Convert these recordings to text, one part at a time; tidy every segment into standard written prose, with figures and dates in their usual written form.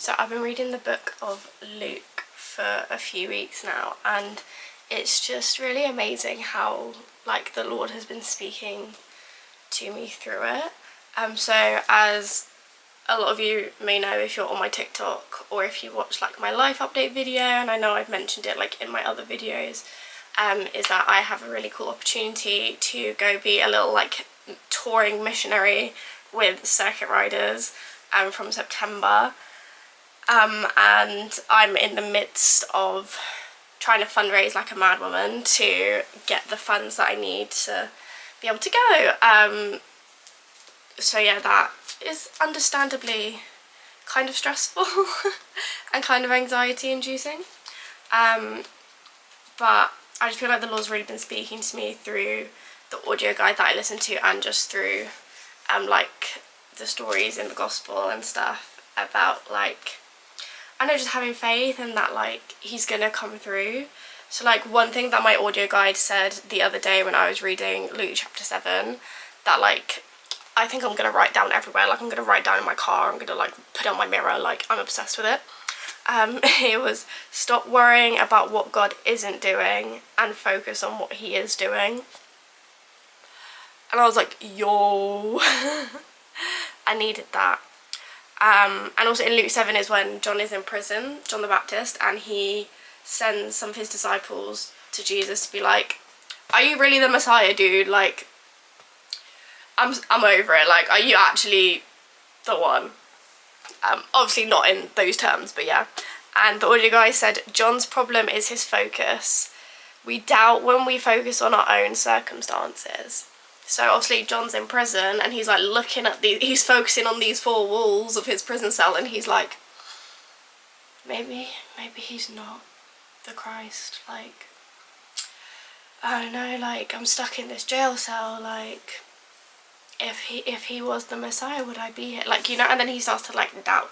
So I've been reading the book of Luke for a few weeks now, and it's just really amazing how like the Lord has been speaking to me through it. So as a lot of you may know if you're on my TikTok or if you watch like my life update video, and I know I've mentioned it like in my other videos, is that I have a really cool opportunity to go be a little like touring missionary with circuit riders from September. And I'm in the midst of trying to fundraise like a madwoman to get the funds that I need to be able to go. So yeah, that is understandably kind of stressful and kind of anxiety inducing. But I just feel like the Lord's really been speaking to me through the audio guide that I listen to, and just through like the stories in the gospel and stuff about like, I know, just having faith and that like he's gonna come through. So like one thing that my audio guide said the other day when I was reading Luke chapter 7, that like I think I'm gonna write down everywhere, like I'm gonna write down in my car, I'm gonna like put it on my mirror, like I'm obsessed with it. It was, stop worrying about what God isn't doing and focus on what he is doing. And I was like, yo, I needed that. And also in Luke 7 is when John is in prison, John the Baptist, and he sends some of his disciples to Jesus to be like, are you really the Messiah, dude? Like, I'm over it. Like, are you actually the one? Obviously not in those terms, but yeah. And the audio guy said, John's problem is his focus. We doubt when we focus on our own circumstances. So obviously John's in prison and he's like looking at he's focusing on these four walls of his prison cell, and he's like, maybe he's not the Christ. Like, oh no, like I'm stuck in this jail cell. Like, if he was the Messiah, would I be here? Like, you know, and then he starts to like doubt,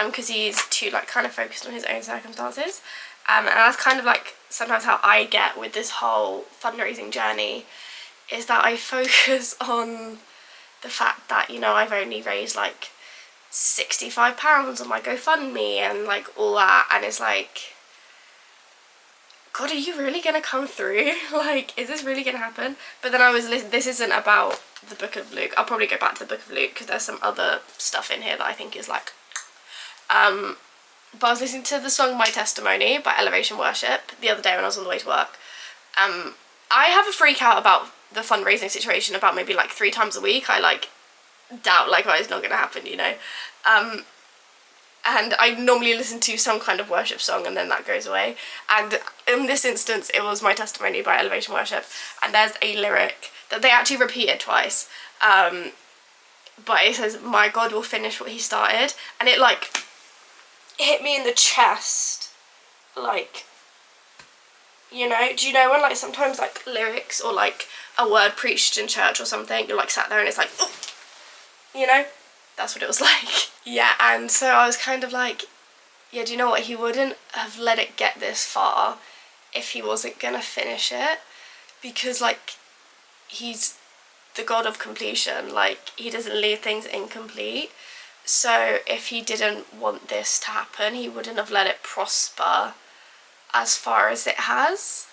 because he's too like kind of focused on his own circumstances. And that's kind of like sometimes how I get with this whole fundraising journey, is that I focus on the fact that, you know, I've only raised like £65 on my GoFundMe and like all that, and it's like, God, are you really gonna come through? Like, is this really gonna happen? But then I was this isn't about the book of Luke. I'll probably go back to the book of Luke because there's some other stuff in here that I think is like, but I was listening to the song My Testimony by Elevation Worship the other day when I was on the way to work. I have a freak out about the fundraising situation about maybe like 3 times a week. I like doubt like, oh, it's not gonna happen, you know. And I normally listen to some kind of worship song and then that goes away. And in this instance, it was My Testimony by Elevation Worship, and there's a lyric that they actually repeated twice. But it says, my God will finish what he started, and it like hit me in the chest, like, you know, do you know when like sometimes like lyrics or like a word preached in church or something, you're like sat there and it's like, oh, you know, that's what it was like. Yeah, and so I was kind of like, yeah, do you know what, he wouldn't have let it get this far if he wasn't gonna finish it, because like he's the God of completion, like he doesn't leave things incomplete. So if he didn't want this to happen, he wouldn't have let it prosper as far as it has.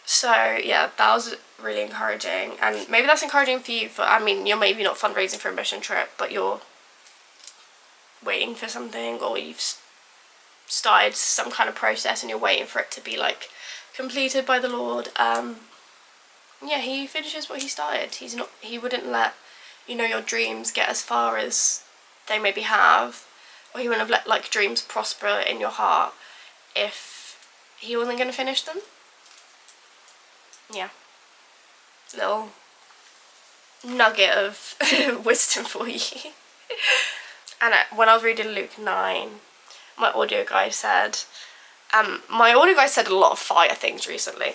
So yeah, that was really encouraging, and maybe that's encouraging for you. For, I mean, you're maybe not fundraising for a mission trip, but you're waiting for something, or you've started some kind of process and you're waiting for it to be like completed by the Lord. Yeah, he finishes what he started. He wouldn't let, you know, your dreams get as far as they maybe have, or he wouldn't have let like dreams prosper in your heart if he wasn't going to finish them. Yeah, little nugget of wisdom for you. And when I was reading Luke 9, my audio guide said, my audio guide said a lot of fire things recently.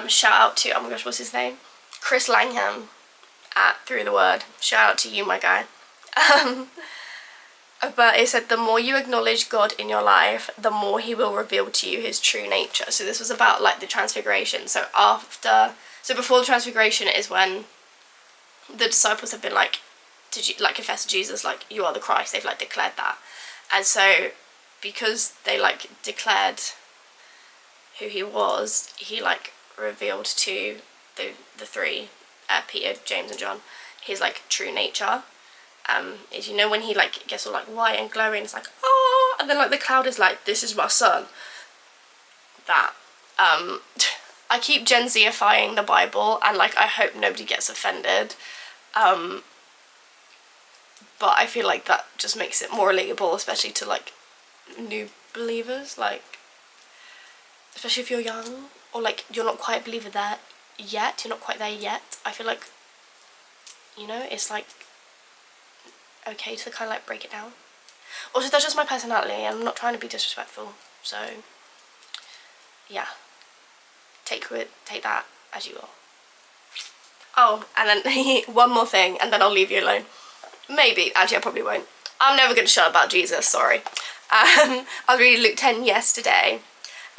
Shout out to, oh my gosh, what's his name? Chris Langham at Through the Word. Shout out to you, my guy. But it said, the more you acknowledge God in your life, the more he will reveal to you his true nature. So this was about like the transfiguration. So before the transfiguration is when the disciples have been like like confess to Jesus, like, you are the Christ. They've like declared that. And so because they like declared who he was, he like revealed to the three, Peter, James and John, his like true nature. Is, you know, when he like gets all like white and glowing, it's like, oh, and then like the cloud is like, this is my son. That I keep Gen Z-ifying the Bible, and like I hope nobody gets offended, but I feel like that just makes it more relatable, especially to like new believers, like especially if you're young, or like you're not quite a believer there yet, you're not quite there yet. I feel like, you know, it's like okay to kind of like break it down. Also, that's just my personality, and I'm not trying to be disrespectful, so yeah, take that as you will. Oh, and then one more thing, and then I'll leave you alone. Maybe, actually I probably won't. I'm never going to shut up about Jesus, sorry. I was reading Luke 10 yesterday,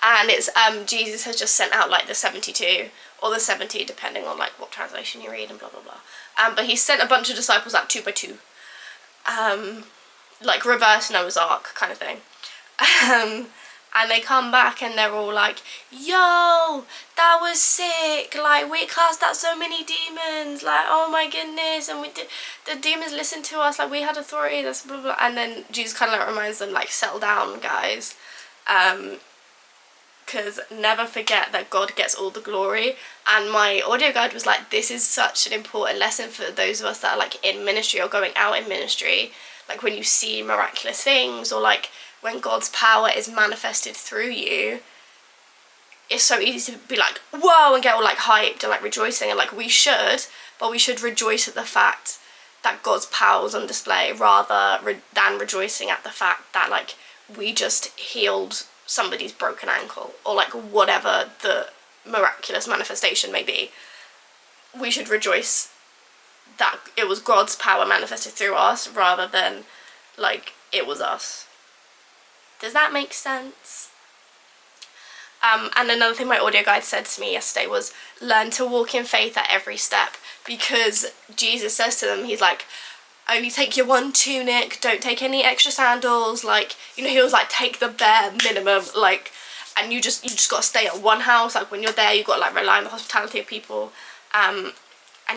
and it's Jesus has just sent out like the 72 or the 70, depending on like what translation you read, and blah blah blah. But he sent a bunch of disciples out 2 by 2, like reverse Noah's Ark kind of thing. And they come back and they're all like, yo, that was sick, like we cast out so many demons, like oh my goodness, and the demons listened to us, like we had authority, that's blah blah. And then Jesus kind of like reminds them, like, settle down guys, because never forget that God gets all the glory. And my audio guide was like, this is such an important lesson for those of us that are like in ministry or going out in ministry, like when you see miraculous things, or like when God's power is manifested through you, it's so easy to be like, whoa, and get all like hyped and like rejoicing, and like we should, but we should rejoice at the fact that God's power was on display, rather than rejoicing at the fact that like we just healed somebody's broken ankle, or like whatever the miraculous manifestation may be. We should rejoice that it was God's power manifested through us, rather than like it was us. Does that make sense? And another thing my audio guide said to me yesterday was, learn to walk in faith at every step, because Jesus says to them, he's like, only take your one tunic, don't take any extra sandals, like, you know, he was like, take the bare minimum, like, and you just got to stay at one house, like when you're there you got to like rely on the hospitality of people, and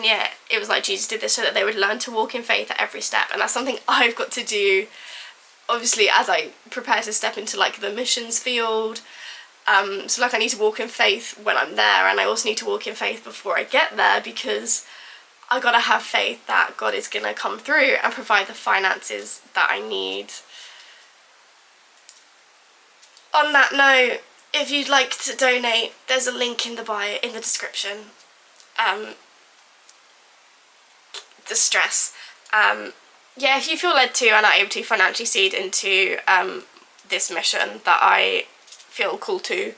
yeah, it was like Jesus did this so that they would learn to walk in faith at every step. And that's something I've got to do, obviously, as I prepare to step into like the missions field. So like I need to walk in faith when I'm there, and I also need to walk in faith before I get there, because I gotta have faith that God is gonna come through and provide the finances that I need. On that note, if you'd like to donate, there's a link in the bio, in the description. Distress. Yeah, if you feel led to and are able to financially seed into this mission that I feel called to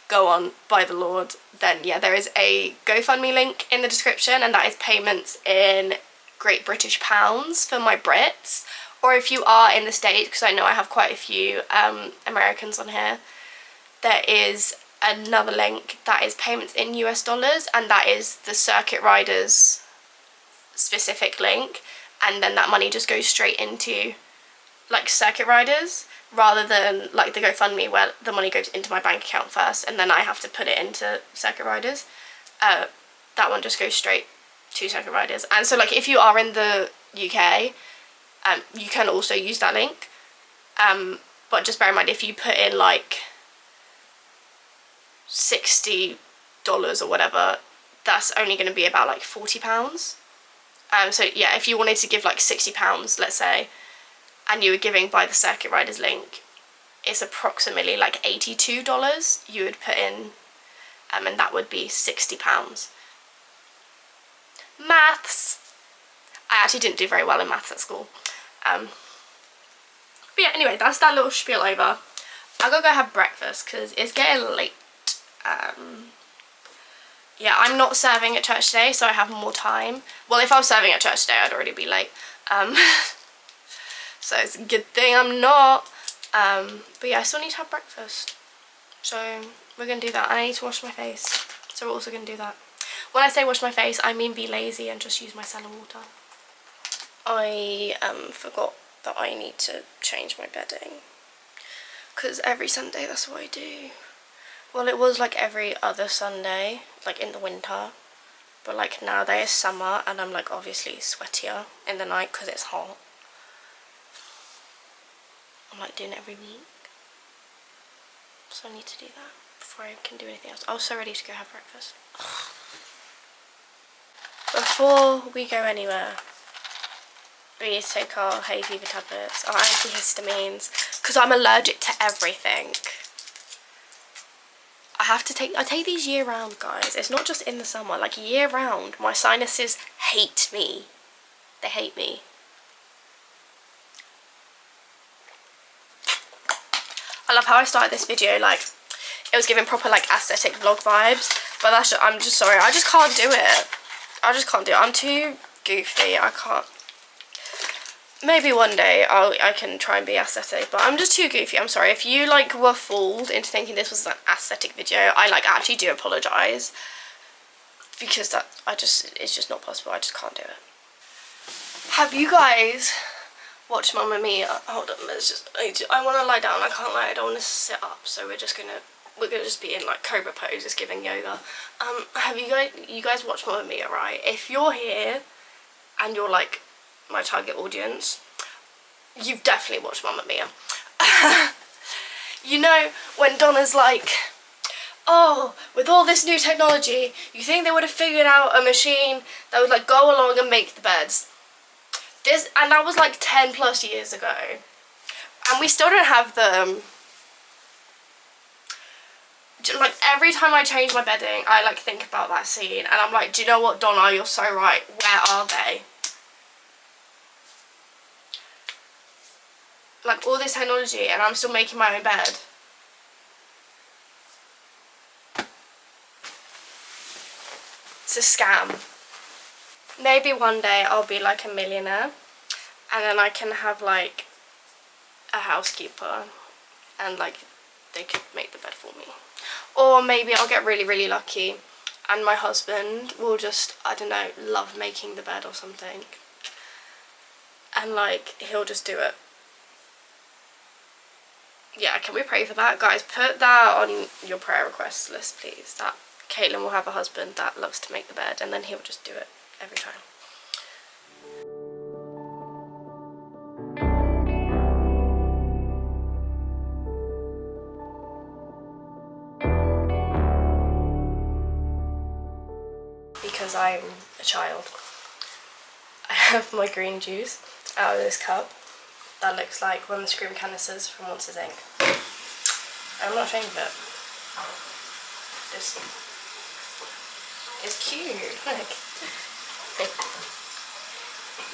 go on by the Lord, then yeah, there is a GoFundMe link in the description, and that is payments in Great British pounds for my Brits. Or if you are in the States, because I know I have quite a few Americans on here, there is another link that is payments in US dollars, and that is the Circuit Riders specific link, and then that money just goes straight into like Circuit Riders, rather than like the GoFundMe where the money goes into my bank account first and then I have to put it into Circuit Riders. That one just goes straight to Circuit Riders. And so like if you are in the UK, you can also use that link, but just bear in mind, if you put in like $60 or whatever, that's only going to be about like £40. So yeah, if you wanted to give like £60, let's say, and you were giving by the Circuit Riders link, it's approximately like $82 you would put in, and that would be £60. Maths! I actually didn't do very well in maths at school. But yeah, anyway, that's that little spiel over. I'll go have breakfast because it's getting late. Yeah, I'm not serving at church today, so I have more time. Well, if I was serving at church today, I'd already be late. So it's a good thing I'm not. But yeah, I still need to have breakfast. So we're going to do that. And I need to wash my face. So we're also going to do that. When I say wash my face, I mean be lazy and just use micellar water. I forgot that I need to change my bedding, because every Sunday that's what I do. Well, it was like every other Sunday, like in the winter, but like now that it's summer and I'm like obviously sweatier in the night because it's hot, I'm like doing it every week, so I need to do that before I can do anything else. I was so ready to go have breakfast. Before we go anywhere, we need to take our hay fever tablets, our antihistamines, because I'm allergic to everything. I take these year round, guys. It's not just in the summer, like year round. My sinuses hate me. They hate me. I love how I started this video, like, it was giving proper, like, aesthetic vlog vibes, but that's just, I'm just sorry, I just can't do it. I just can't do it. I'm too goofy. I can't. Maybe one day I can try and be aesthetic, but I'm just too goofy. I'm sorry. If you, like, were fooled into thinking this was an aesthetic video, I, like, actually do apologise, because it's just not possible. I just can't do it. Have you guys watched Mamma Mia? Hold on, I want to lie down. I can't lie. I don't want to sit up, so we're gonna just be in like cobra pose, just giving yoga. Have you guys watched Mamma Mia, right? If you're here and you're like my target audience, you've definitely watched Mamma Mia. You know when Donna's like, oh, with all this new technology, you think they would have figured out a machine that would like go along and make the beds? And that was like 10 plus years ago, and we still don't have them. Like every time I change my bedding, I like think about that scene, and I'm like, do you know what, Donna, you're so right. Where are they? Like all this technology, and I'm still making my own bed. It's a scam. Maybe one day I'll be like a millionaire, and then I can have like a housekeeper, and like they could make the bed for me. Or maybe I'll get really, really lucky and my husband will just, I don't know, love making the bed or something, and like he'll just do it. Yeah, can we pray for that? Guys, put that on your prayer request list, please, that Caitlin will have a husband that loves to make the bed, and then he'll just do it every time. Because I'm a child, I have my green juice out of this cup that looks like one of the scream canisters from Monsters Inc. I'm not ashamed of it. This is cute. Look.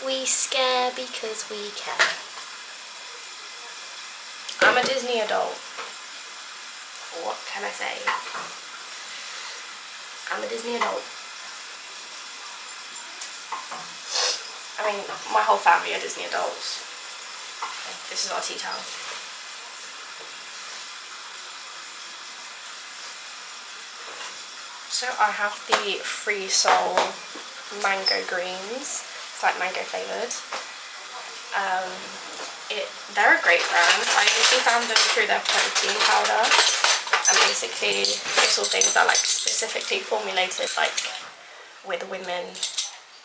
We scare because we care. I'm a Disney adult. What can I say? I'm a Disney adult. I mean, my whole family are Disney adults. This is our tea towel. So I have the Free Soul mango greens. It's like mango flavoured. They're a great brand. I usually found them through their protein powder, and basically it's all things that are like specifically formulated like with women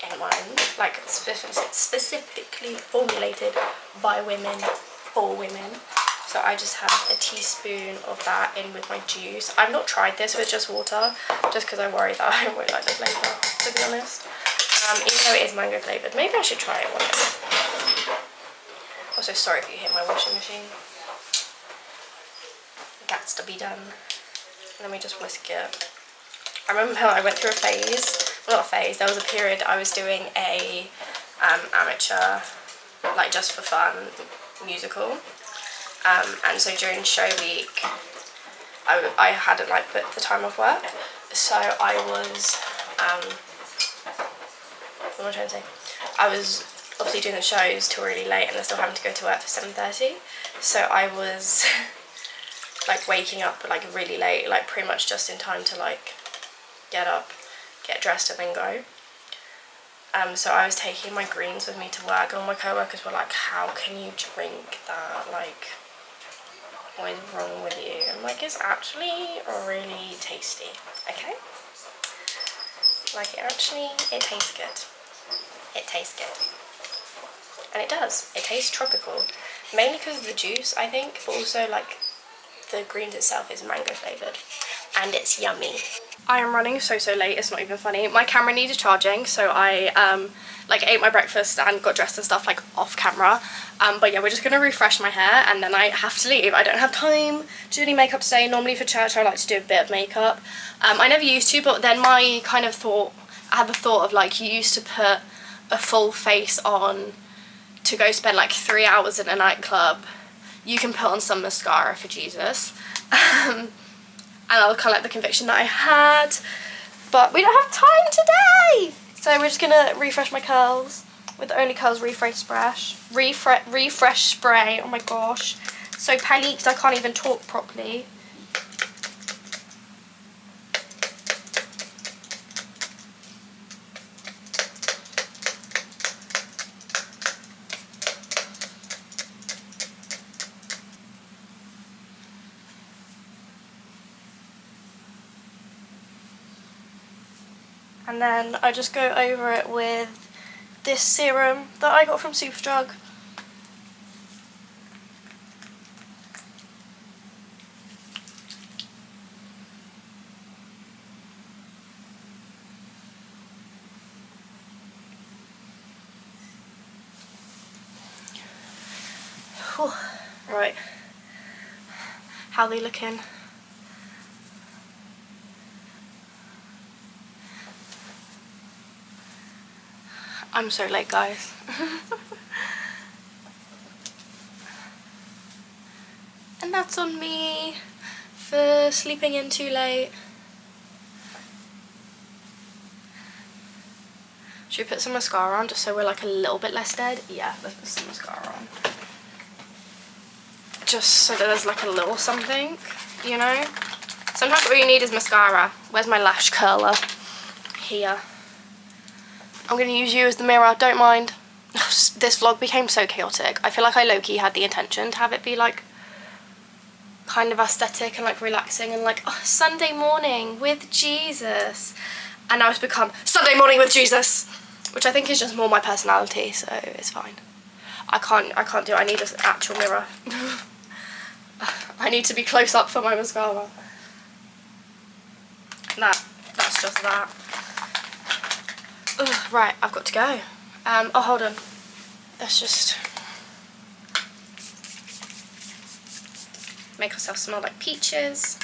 in mind, like specifically formulated by women for women. So I just have a teaspoon of that in with my juice. I've not tried this with just water, just because I worry that I won't like the flavour, to be honest. Even though it is mango flavoured, maybe I should try it one day. Also, sorry if you hear my washing machine. Gats to be done. Let me just whisk it. I remember I went through a phase, well, not a phase, there was a period I was doing a amateur, like just for fun, musical. And so during show week, I hadn't like booked the time off work, so I was, what am I trying to say? I was obviously doing the shows till really late, and then still having to go to work for 7:30, so I was like waking up like really late, like pretty much just in time to like get up, get dressed and then go. So I was taking my greens with me to work, and all my co-workers were like, how can you drink that? Like, what is wrong with you? I'm like, it's actually really tasty, okay? Like, it tastes good. It tastes good. And it does. It tastes tropical. Mainly because of the juice, I think, but also, like, the greens itself is mango flavoured. And it's yummy. I am running so late, it's not even funny. My camera needed charging, so I like ate my breakfast and got dressed and stuff like off camera. But yeah, we're just gonna refresh my hair and then I have to leave. I don't have time to do any makeup today. Normally for church I like to do a bit of makeup. I never used to, but then I had the thought of like, you used to put a full face on to go spend like 3 hours in a nightclub. You can put on some mascara for Jesus. And I was kind of like the conviction that I had, but we don't have time today, so we're just gonna refresh my curls with the Only Curls refresh spray. Oh my gosh, so panicked I can't even talk properly. And then I just go over it with this serum that I got from Superdrug. Whew. Right, how are they looking? I'm so late, guys. And that's on me for sleeping in too late. Should we put some mascara on just so we're like a little bit less dead? Yeah, let's put some mascara on. Just so that there's like a little something, you know? Sometimes all you need is mascara. Where's my lash curler? Here. I'm going to use you as the mirror, don't mind. This vlog became so chaotic. I feel like I low-key had the intention to have it be like kind of aesthetic and like relaxing and like, oh, Sunday morning with Jesus. And now it's become Sunday morning with Jesus, which I think is just more my personality, so it's fine. I can't do it. I need an actual mirror. I need to be close up for my mascara. That's just that. Ugh, right, I've got to go. Oh, hold on. Let's just make ourselves smell like peaches.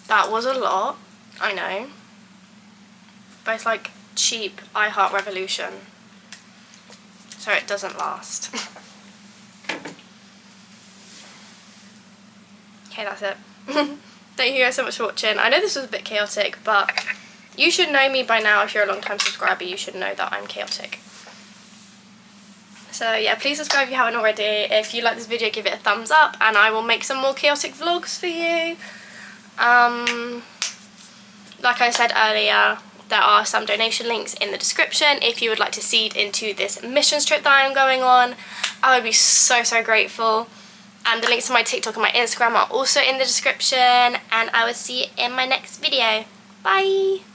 That was a lot, I know. But it's like cheap I Heart Revolution, so it doesn't last. Okay, that's it. Thank you guys so much for watching. I know this was a bit chaotic, but you should know me by now. If you're a long time subscriber, you should know that I'm chaotic. So yeah, please subscribe if you haven't already. If you like this video, give it a thumbs up and I will make some more chaotic vlogs for you. Like I said earlier, there are some donation links in the description if you would like to seed into this missions trip that I am going on. I would be so grateful. And the links to my TikTok and my Instagram are also in the description. And I will see you in my next video. Bye!